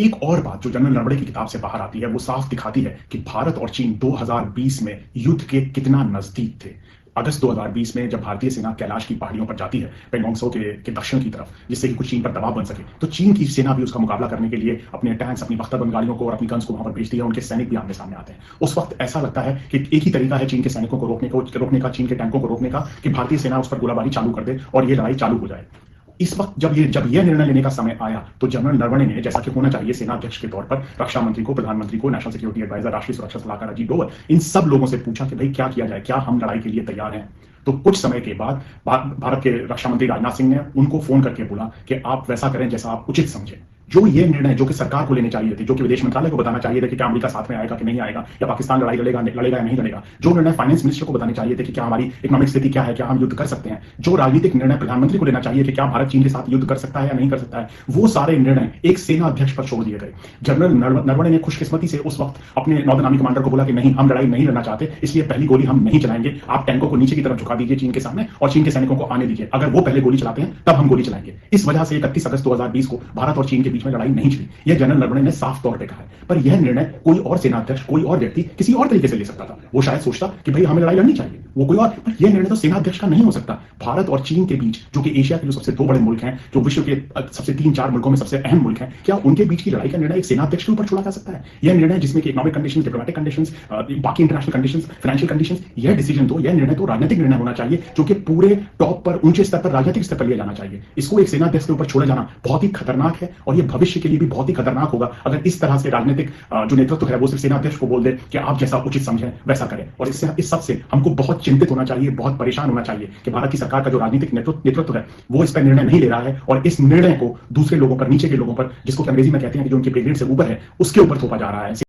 एक और बात जो जनरल नरवणे की किताब से बाहर आती है वो साफ दिखाती है कि भारत और चीन 2020 में युद्ध के कितना नजदीक थे। अगस्त 2020 में जब भारतीय सेना कैलाश की पहाड़ियों पर जाती है पेंगोंग त्सो के दक्षिण की तरफ, जिससे कि कुछ चीन पर दबाव बन सके, तो चीन की सेना भी उसका मुकाबला करने के लिए अपने टैंक्स, अपनी बख्तरबंद गाड़ियों को और अपनी गन्स को वहां पर भेजती है। उनके सैनिक भी आमने सामने आते हैं। उस वक्त ऐसा लगता है कि एक ही तरीका है चीन के सैनिकों को रोकने का, चीन के टैंकों को रोकने का, कि भारतीय सेना उस पर गोलाबारी चालू कर दे और ये लड़ाई चालू हो जाए। इस वक्त जब यह निर्णय लेने का समय आया तो जनरल नरवणे ने, जैसा कि होना चाहिए सेना अध्यक्ष के तौर पर, रक्षा मंत्री को, प्रधानमंत्री को, नेशनल सिक्योरिटी एडवाइजर, राष्ट्रीय सुरक्षा सलाहकार अजीत डोभाल, इन सब लोगों से पूछा कि भाई क्या किया जाए, क्या हम लड़ाई के लिए तैयार हैं। तो कुछ समय के बाद भारत के रक्षा मंत्री राजनाथ सिंह ने उनको फोन करके बोला कि आप वैसा करें जैसा आप उचित समझें। जो ये निर्णय जो कि सरकार को लेने चाहिए थे, जो कि विदेश मंत्रालय को बताना चाहिए थे कि क्या अमेरिका साथ में आएगा कि नहीं आएगा, या पाकिस्तान लड़ाई लड़ेगा या नहीं लड़ेगा, जो निर्णय फाइनेंस मिनिस्टर को बताने चाहिए थे कि क्या हमारी इकोनॉमिक स्थिति क्या है, क्या हम युद्ध कर सकते हैं, जो राजनीतिक निर्णय प्रधानमंत्री को लेना चाहिए कि क्या भारत चीन के साथ युद्ध कर सकता है या नहीं कर सकता है, वो सारे निर्णय एक सेना अध्यक्ष पर छोड़ दिए गए। जनरल नरवणे ने खुशकिस्मती से उस वक्त अपने नौसेना कमांडर को बोला कि नहीं, हम लड़ाई नहीं लड़ना चाहते, इसलिए पहली गोली हम नहीं चलाएंगे, आप टैंकों को नीचे की तरफ झुका दीजिए चीन के सामने और चीन के सैनिकों को आने दीजिए। अगर वो पहले गोली चलाते हैं तब हम गोली चलाएंगे। इस वजह से 31 अगस्त 2020 को भारत और चीन के बीच में लड़ाई नहीं छिड़ी। यह जनरल नरवणे ने साफ तौर पे कहा है। पर यह निर्णय कोई और सेना अध्यक्ष, कोई और व्यक्ति किसी और तरीके से ले सकता था। वो शायद सोचता कि भाई हमें लड़ाई लड़नी चाहिए, वो कोई और, पर यह निर्णय तो सेना अध्यक्ष का नहीं हो सकता। भारत और चीन के बीच, जो कि एशिया के जो सबसे दो बड़े मुल्क हैं, जो विश्व के सबसे 3-4 मुल्कों में सबसे अहम मुल्क हैं, क्या उनके बीच की लड़ाई का निर्णय एक सेना अध्यक्ष के ऊपर छोड़ा जा सकता है? यह निर्णय जिसमें कि इकोनॉमिक कंडीशंस, डिप्लोमेटिक कंडीशंस, बाकी इंटरनेशनल कंडीशंस, फाइनेंशियल कंडीशंस, यह डिसीजन तो, यह निर्णय तो राजनीतिक निर्णय होना चाहिए, जो कि पूरे टॉप पर, ऊंचे स्तर पर, राजनीतिक स्तर पर लिया जाना चाहिए। इसको एक सेना अध्यक्ष के ऊपर छोड़ा जाना बहुत ही खतरनाक है और यह भविष्य के लिए भी बहुत ही खतरनाक होगा अगर इस तरह से राजनीतिक जो नेतृत्व है वो सिर्फ सेना अध्यक्ष को बोल दे कि आप जैसा उचित समझें वैसा करें। और इससे, इस सब से हमको बहुत चिंतित होना चाहिए, बहुत परेशान होना चाहिए कि भारत की सरकार का जो राजनीतिक नेतृत्व है वो इस पर निर्णय नहीं ले रहा है और इस निर्णय को दूसरे लोगों पर, नीचे के लोगों पर, जिसको अंग्रेजी में कहते हैं कि जो उनके पे ग्रेड से ऊपर है, उसके ऊपर थोपा जा रहा है।